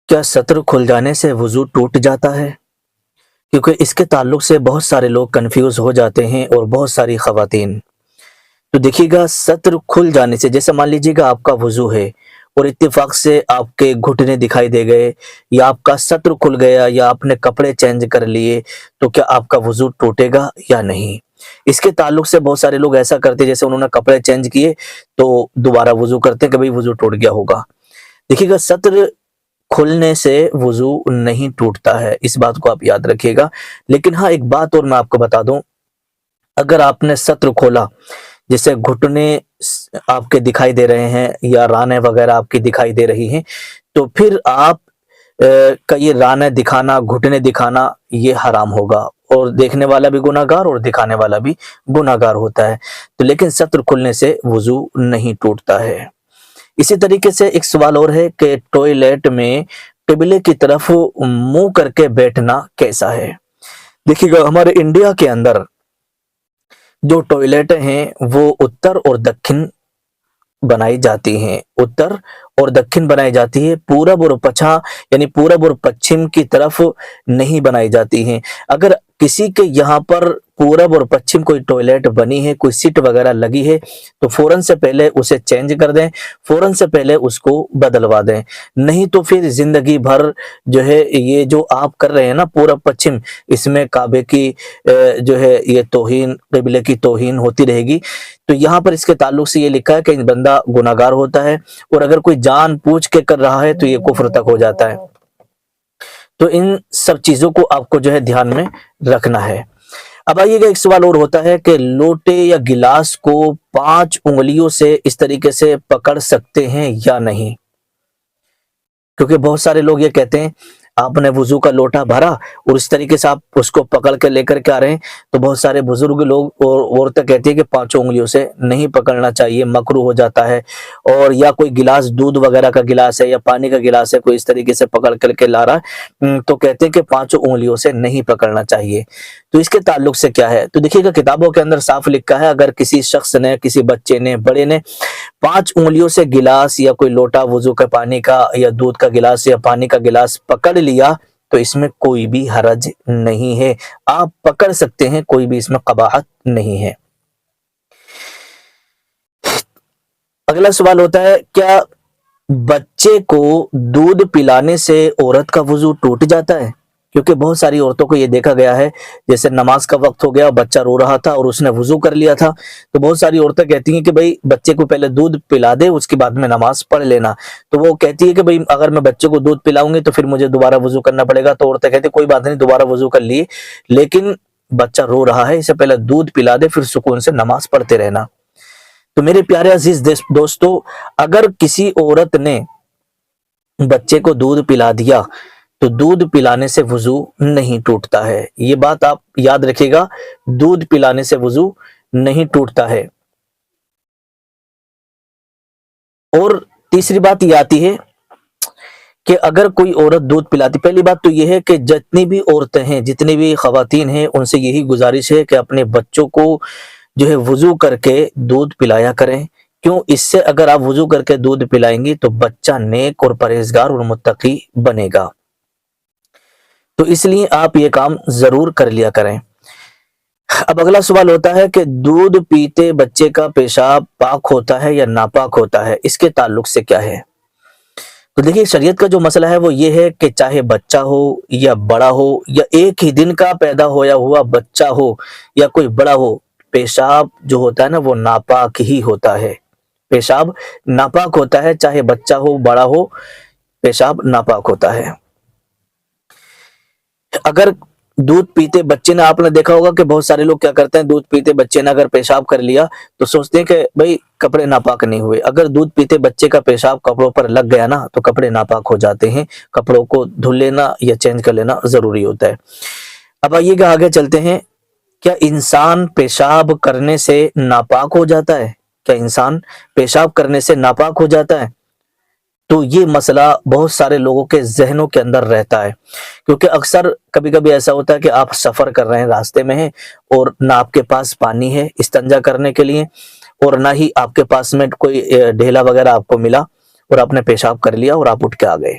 کیا سطر کھل جانے سے وضو ٹوٹ جاتا ہے؟ کیونکہ اس کے تعلق سے بہت سارے لوگ کنفیوز ہو جاتے ہیں اور بہت ساری خواتین۔ تو دیکھیے گا، سطر کھل جانے سے، جیسے مان لیجیے گا آپ کا وضو ہے اور اتفاق سے آپ کے گھٹنے دکھائی دے گئے یا آپ کا سطر کھل گیا یا آپ نے کپڑے چینج کر لیے، تو کیا آپ کا وضو ٹوٹے گا یا نہیں؟ اس کے تعلق سے بہت سارے لوگ ایسا کرتے ہیں، جیسے انہوں نے کپڑے چینج کیے تو دوبارہ وضو کرتے ہیں کہ بھئی وضو ٹوٹ گیا ہوگا۔ دیکھیے گا، سطر کھلنے سے وضو نہیں ٹوٹتا ہے، اس بات کو آپ یاد رکھیے گا۔ لیکن ہاں، ایک بات اور میں آپ کو بتا دوں، اگر آپ نے سطر کھولا، جیسے گھٹنے آپ کے دکھائی دے رہے ہیں یا رانیں وغیرہ آپ کی دکھائی دے رہی ہیں، تو پھر آپ کا یہ رانیں دکھانا، گھٹنے دکھانا، یہ حرام ہوگا، اور دیکھنے والا بھی گناہ گار اور دکھانے والا بھی گناہ گار ہوتا ہے۔ تو لیکن سطر کھلنے سے وضو نہیں ٹوٹتا ہے۔ اسی طریقے سے ایک سوال اور ہے کہ ٹوائلٹ میں قبلے کی طرف منہ کر کے بیٹھنا کیسا ہے؟ دیکھیے گا، ہمارے انڈیا کے اندر جو ٹوائلٹ ہیں وہ اتر اور دکن بنائی جاتی ہیں، اتر اور دکن بنائی جاتی ہے، پورب اور یعنی پورب اور پچھم کی طرف نہیں بنائی جاتی ہیں۔ اگر کسی کے یہاں پر پورب اور پچھم کوئی ٹوائلٹ بنی ہے، کوئی سیٹ وغیرہ لگی ہے، تو فوراً سے پہلے اسے چینج کر دیں، فوراً سے پہلے اس کو بدلوا دیں، نہیں تو پھر زندگی بھر جو ہے یہ جو آپ کر رہے ہیں نا پورب پچھم، اس میں کعبے کی جو ہے یہ توہین، قبلے کی توہین ہوتی رہے گی۔ تو یہاں پر اس کے تعلق سے یہ لکھا ہے کہ بندہ گناہگار ہوتا ہے، اور اگر کوئی جان پوچھ کے کر رہا ہے تو یہ کفر تک ہو جاتا ہے۔ تو ان سب چیزوں کو آپ کو جو ہے دھیان میں رکھنا ہے۔ اب آئیے گا، ایک سوال اور ہوتا ہے کہ لوٹے یا گلاس کو 5 انگلیوں سے اس طریقے سے پکڑ سکتے ہیں یا نہیں؟ کیونکہ بہت سارے لوگ یہ کہتے ہیں، آپ نے وضو کا لوٹا بھرا اور اس طریقے سے آپ اس کو پکڑ کے لے کر کے آ رہے ہیں، تو بہت سارے بزرگ لوگ اور عورتیں کہتی ہیں کہ 5 انگلیوں سے نہیں پکڑنا چاہیے، مکروہ ہو جاتا ہے۔ اور یا کوئی گلاس، دودھ وغیرہ کا گلاس ہے یا پانی کا گلاس ہے، کوئی اس طریقے سے پکڑ کر کے لا رہا ہے، تو کہتے ہیں کہ 5 انگلیوں سے نہیں پکڑنا چاہیے۔ تو اس کے تعلق سے کیا ہے؟ تو دیکھیے گا، کتابوں کے اندر صاف لکھا ہے، اگر کسی شخص نے، کسی بچے نے، بڑے نے 5 انگلیوں سے گلاس یا کوئی لوٹا وضو کا پانی کا یا دودھ کا گلاس یا پانی کا گلاس پکڑ لیا، تو اس میں کوئی بھی حرج نہیں ہے، آپ پکڑ سکتے ہیں، کوئی بھی اس میں قباحت نہیں ہے۔ اگلا سوال ہوتا ہے، کیا بچے کو دودھ پلانے سے عورت کا وضو ٹوٹ جاتا ہے؟ کیونکہ بہت ساری عورتوں کو یہ دیکھا گیا ہے، جیسے نماز کا وقت ہو گیا، بچہ رو رہا تھا اور اس نے وضو کر لیا تھا، تو بہت ساری عورتیں کہتی ہیں کہ بھئی بچے کو پہلے دودھ پلا دے، اس کے بعد میں نماز پڑھ لینا۔ تو وہ کہتی ہے کہ بھئی اگر میں بچے کو دودھ پلاؤں گی تو پھر مجھے دوبارہ وضو کرنا پڑے گا، تو عورتیں کہتی ہیں کوئی بات نہیں، دوبارہ وضو کر لیے، لیکن بچہ رو رہا ہے، اسے پہلے دودھ پلا دے، پھر سکون سے نماز پڑھتے رہنا۔ تو میرے پیارے عزیز دوستو، اگر کسی عورت نے بچے کو دودھ پلا دیا تو دودھ پلانے سے وضو نہیں ٹوٹتا ہے، یہ بات آپ یاد رکھیے گا، دودھ پلانے سے وضو نہیں ٹوٹتا ہے۔ اور تیسری بات یہ آتی ہے کہ اگر کوئی عورت دودھ پلاتی، پہلی بات تو یہ ہے کہ جتنی بھی عورتیں ہیں، جتنی بھی خواتین ہیں، ان سے یہی گزارش ہے کہ اپنے بچوں کو جو ہے وضو کر کے دودھ پلایا کریں۔ کیوں؟ اس سے اگر آپ وضو کر کے دودھ پلائیں گی تو بچہ نیک اور پرہیزگار اور متقی بنے گا، تو اس لیے آپ یہ کام ضرور کر لیا کریں۔ اب اگلا سوال ہوتا ہے کہ دودھ پیتے بچے کا پیشاب پاک ہوتا ہے یا ناپاک ہوتا ہے، اس کے تعلق سے کیا ہے؟ تو دیکھیے، شریعت کا جو مسئلہ ہے وہ یہ ہے کہ چاہے بچہ ہو یا بڑا ہو یا ایک ہی دن کا پیدا ہویا ہوا بچہ ہو یا کوئی بڑا ہو، پیشاب جو ہوتا ہے نا وہ ناپاک ہی ہوتا ہے، پیشاب ناپاک ہوتا ہے، چاہے بچہ ہو بڑا ہو، پیشاب ناپاک ہوتا ہے۔ اگر دودھ پیتے بچے نے، آپ نے دیکھا ہوگا کہ بہت سارے لوگ کیا کرتے ہیں، دودھ پیتے بچے نے اگر پیشاب کر لیا تو سوچتے ہیں کہ بھئی کپڑے ناپاک نہیں ہوئے۔ اگر دودھ پیتے بچے کا پیشاب کپڑوں پر لگ گیا نا تو کپڑے ناپاک ہو جاتے ہیں، کپڑوں کو دھل لینا یا چینج کر لینا ضروری ہوتا ہے۔ اب آئیے گا، آگے چلتے ہیں، کیا انسان پیشاب کرنے سے ناپاک ہو جاتا ہے؟ کیا انسان پیشاب کرنے سے ناپاک ہو جاتا ہے؟ تو یہ مسئلہ بہت سارے لوگوں کے ذہنوں کے اندر رہتا ہے، کیونکہ اکثر کبھی کبھی ایسا ہوتا ہے کہ آپ سفر کر رہے ہیں، راستے میں ہیں، اور نہ آپ کے پاس پانی ہے استنجا کرنے کے لیے، اور نہ ہی آپ کے پاس میں کوئی ڈھیلا وغیرہ آپ کو ملا، اور آپ نے پیشاب کر لیا اور آپ اٹھ کے آ گئے۔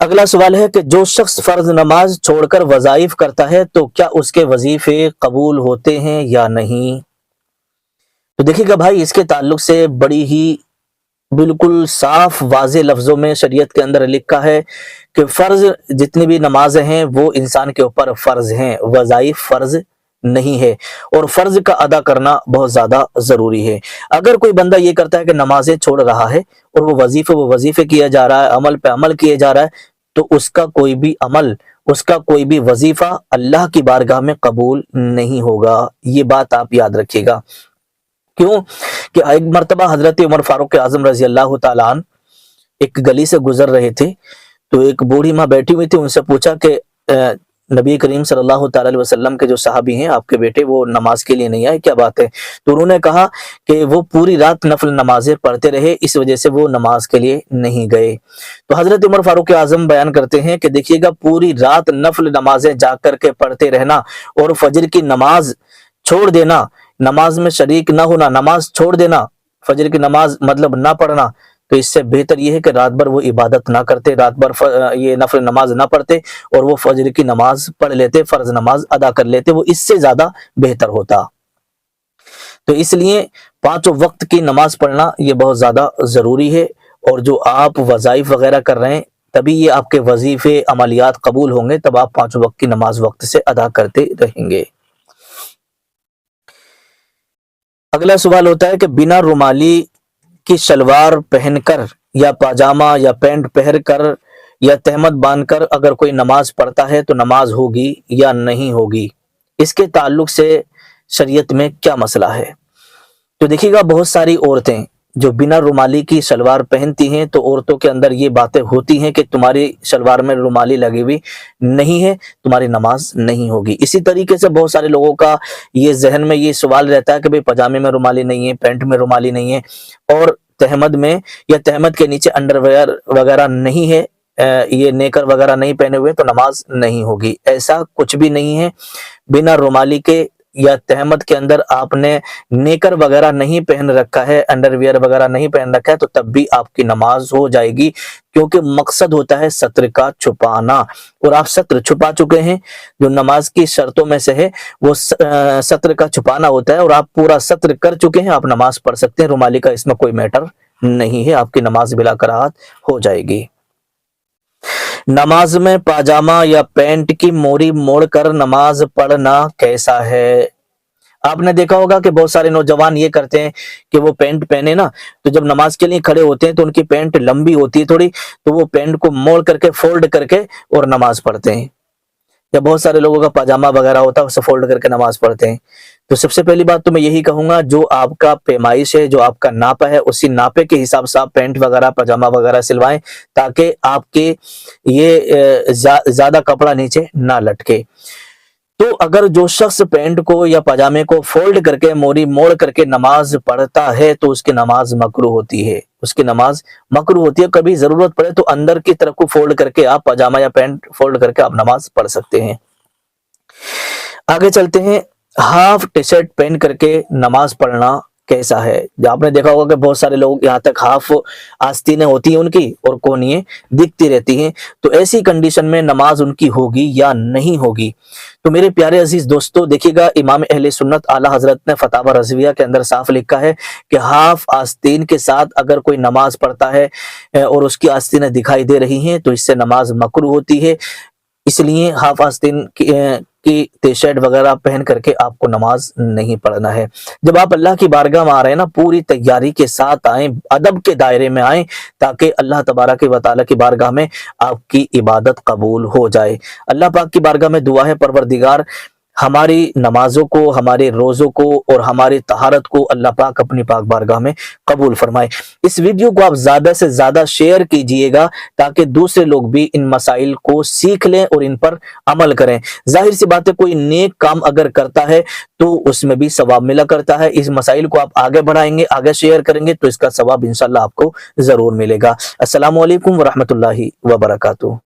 اگلا سوال ہے کہ جو شخص فرض نماز چھوڑ کر وظائف کرتا ہے تو کیا اس کے وظیفے قبول ہوتے ہیں یا نہیں؟ تو دیکھیے گا بھائی، اس کے تعلق سے بڑی ہی بالکل صاف واضح لفظوں میں شریعت کے اندر لکھا ہے کہ فرض جتنی بھی نمازیں ہیں وہ انسان کے اوپر فرض ہیں، وظائف فرض نہیں ہے، اور فرض کا ادا کرنا بہت زیادہ ضروری ہے۔ اگر کوئی بندہ یہ کرتا ہے کہ نمازیں چھوڑ رہا ہے اور وہ وظیفے کیا جا رہا ہے، عمل پہ عمل کیے جا رہا ہے، تو اس کا کوئی بھی عمل، اس کا کوئی بھی وظیفہ اللہ کی بارگاہ میں قبول نہیں ہوگا۔ یہ بات آپ یاد رکھیے گا۔ کیوں کہ ایک مرتبہ حضرت عمر فاروق اعظم رضی اللہ تعالیٰ عنہ ایک گلی سے گزر رہے تھے، تو ایک بوڑھی ماں بیٹھی ہوئی تھی، ان سے پوچھا کہ نبی کریم صلی اللہ تعالیٰ علیہ وسلم کے جو صحابی ہیں آپ کے بیٹے، وہ نماز کے لیے نہیں آئے، کیا بات ہے؟ تو انہوں نے کہا کہ وہ پوری رات نفل نمازیں پڑھتے رہے، اس وجہ سے وہ نماز کے لیے نہیں گئے۔ تو حضرت عمر فاروق اعظم بیان کرتے ہیں کہ دیکھیے گا، پوری رات نفل نمازیں جا کر کے پڑھتے رہنا اور فجر کی نماز چھوڑ دینا، نماز میں شریک نہ ہونا، نماز چھوڑ دینا، فجر کی نماز مطلب نہ پڑھنا، تو اس سے بہتر یہ ہے کہ رات بھر وہ عبادت نہ کرتے، رات بھر یہ نفل نماز نہ پڑھتے اور وہ فجر کی نماز پڑھ لیتے، فرض نماز ادا کر لیتے، وہ اس سے زیادہ بہتر ہوتا۔ تو اس لیے 5 وقت کی نماز پڑھنا یہ بہت زیادہ ضروری ہے، اور جو آپ وظائف وغیرہ کر رہے ہیں تبھی یہ آپ کے وظیفے عملیات قبول ہوں گے، تب آپ 5 وقت کی نماز وقت سے ادا کرتے رہیں گے۔ اگلا سوال ہوتا ہے کہ بنا رومالی کی شلوار پہن کر یا پاجامہ یا پینٹ پہن کر یا تہمت باندھ کر اگر کوئی نماز پڑھتا ہے تو نماز ہوگی یا نہیں ہوگی؟ اس کے تعلق سے شریعت میں کیا مسئلہ ہے؟ تو دیکھیے گا، بہت ساری عورتیں جو بنا رومالی کی شلوار پہنتی ہیں، تو عورتوں کے اندر یہ باتیں ہوتی ہیں کہ تمہاری شلوار میں رومالی لگی ہوئی نہیں ہے، تمہاری نماز نہیں ہوگی۔ اسی طریقے سے بہت سارے لوگوں کا یہ ذہن میں یہ سوال رہتا ہے کہ بھئی پاجامے میں رومالی نہیں ہے، پینٹ میں رومالی نہیں ہے، اور تہمد میں یا تہمد کے نیچے انڈر ویئر وغیرہ نہیں ہے، یہ نیکر وغیرہ نہیں پہنے ہوئے تو نماز نہیں ہوگی۔ ایسا کچھ بھی نہیں ہے۔ بنا رومالی کے یا تہمت کے اندر آپ نے نیکر وغیرہ نہیں پہن رکھا ہے، انڈر ویئر وغیرہ نہیں پہن رکھا ہے، تو تب بھی آپ کی نماز ہو جائے گی، کیونکہ مقصد ہوتا ہے ستر کا چھپانا، اور آپ ستر چھپا چکے ہیں۔ جو نماز کی شرطوں میں سے ہے وہ ستر کا چھپانا ہوتا ہے، اور آپ پورا ستر کر چکے ہیں، آپ نماز پڑھ سکتے ہیں۔ رومالی کا اس میں کوئی میٹر نہیں ہے، آپ کی نماز بلا کراہت ہو جائے گی۔ نماز میں پاجامہ یا پینٹ کی موری موڑ کر نماز پڑھنا کیسا ہے؟ آپ نے دیکھا ہوگا کہ بہت سارے نوجوان یہ کرتے ہیں کہ وہ پینٹ پہنے نا، تو جب نماز کے لیے کھڑے ہوتے ہیں تو ان کی پینٹ لمبی ہوتی ہے تھوڑی، تو وہ پینٹ کو موڑ کر کے فولڈ کر کے اور نماز پڑھتے ہیں۔ یا بہت سارے لوگوں کا پاجامہ وغیرہ ہوتا ہے، اسے فولڈ کر کے نماز پڑھتے ہیں۔ تو سب سے پہلی بات تو میں یہی کہوں گا، جو آپ کا پیمائش ہے، جو آپ کا ناپا ہے، اسی ناپے کے حساب سے آپ پینٹ وغیرہ پاجامہ وغیرہ سلوائیں، تاکہ آپ کے یہ زیادہ کپڑا نیچے نہ لٹکے۔ تو اگر جو شخص پینٹ کو یا پاجامے کو فولڈ کر کے موری موڑ کر کے نماز پڑھتا ہے تو اس کی نماز مکروہ ہوتی ہے، اس کی نماز مکروہ ہوتی ہے۔ کبھی ضرورت پڑے تو اندر کی طرف کو فولڈ کر کے آپ پاجامہ یا پینٹ فولڈ کر کے آپ نماز پڑھ سکتے ہیں۔ آگے چلتے ہیں، ہاف ٹی شرٹ پہن کر کے نماز پڑھنا کیسا ہے؟ جو آپ نے دیکھا ہوگا کہ بہت سارے لوگ یہاں تک ہاف آستینیں ہوتی ہیں ان کی، اور کونیاں دکھتی رہتی ہیں، تو ایسی کنڈیشن میں نماز ان کی ہوگی یا نہیں ہوگی؟ تو میرے پیارے عزیز دوستو، دیکھیے گا، امام اہل سنت اعلیٰ حضرت نے فتاوی رضویہ کے اندر صاف لکھا ہے کہ ہاف آستین کے ساتھ اگر کوئی نماز پڑھتا ہے اور اس کی آستینیں دکھائی دے رہی ہیں تو اس سے نماز مکروہ ہوتی ہے۔ اس لیے ہاف آستین کی ٹی شرٹ وغیرہ پہن کر کے آپ کو نماز نہیں پڑھنا ہے۔ جب آپ اللہ کی بارگاہ میں آ رہے ہیں نا، پوری تیاری کے ساتھ آئیں، ادب کے دائرے میں آئیں، تاکہ اللہ تبارک و تعالیٰ کی بارگاہ میں آپ کی عبادت قبول ہو جائے۔ اللہ پاک کی بارگاہ میں دعا ہے، پروردگار ہماری نمازوں کو، ہمارے روزوں کو اور ہماری طہارت کو اللہ پاک اپنی پاک بارگاہ میں قبول فرمائے۔ اس ویڈیو کو آپ زیادہ سے زیادہ شیئر کیجئے گا تاکہ دوسرے لوگ بھی ان مسائل کو سیکھ لیں اور ان پر عمل کریں۔ ظاہر سی بات ہے، کوئی نیک کام اگر کرتا ہے تو اس میں بھی ثواب ملا کرتا ہے۔ اس مسائل کو آپ آگے بڑھائیں گے، آگے شیئر کریں گے تو اس کا ثواب انشاءاللہ آپ کو ضرور ملے گا۔ السلام علیکم ورحمۃ اللہ وبرکاتہ۔